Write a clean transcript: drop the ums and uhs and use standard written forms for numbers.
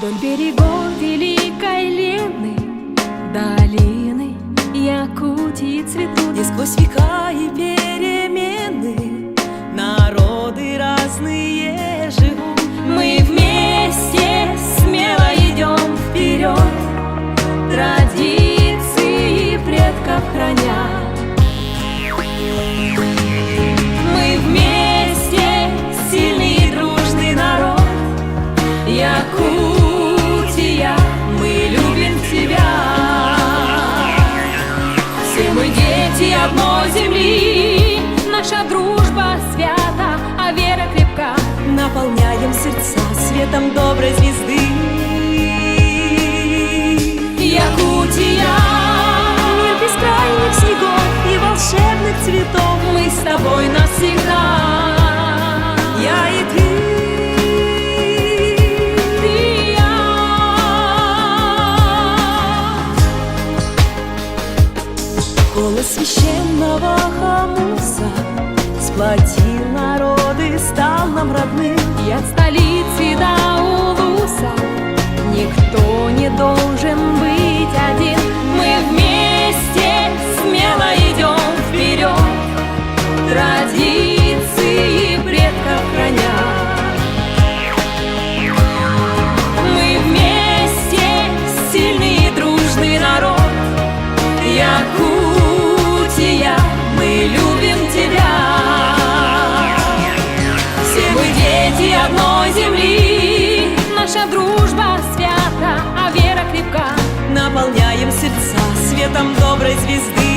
Вдоль берегов великой Лены, долины Якутии цветут. И сквозь века и перемены народы разные живут. Мы вместе смело идем вперед, традиции предков храня. Мы вместе сильный и дружный народ, Якутия, мы любим тебя. Все мы дети одной земли, наша дружба свята, а вера крепка. Наполняем сердца светом доброй звезды. Якутия, мир бескрайних снегов и волшебных цветов. мы с тобой навсегда. Я и ты. Голос священного Хамуса сплотил народы, стал нам родным. И от столицы до Улуса никто не должен быть один. Мы вместе смело идем вперед, традиции предков храня. Мы вместе сильный и дружный народ, Якутия, мы любим тебя. Все мы дети одной земли, наша дружба свята, а вера крепка. Наполняем сердца светом доброй звезды.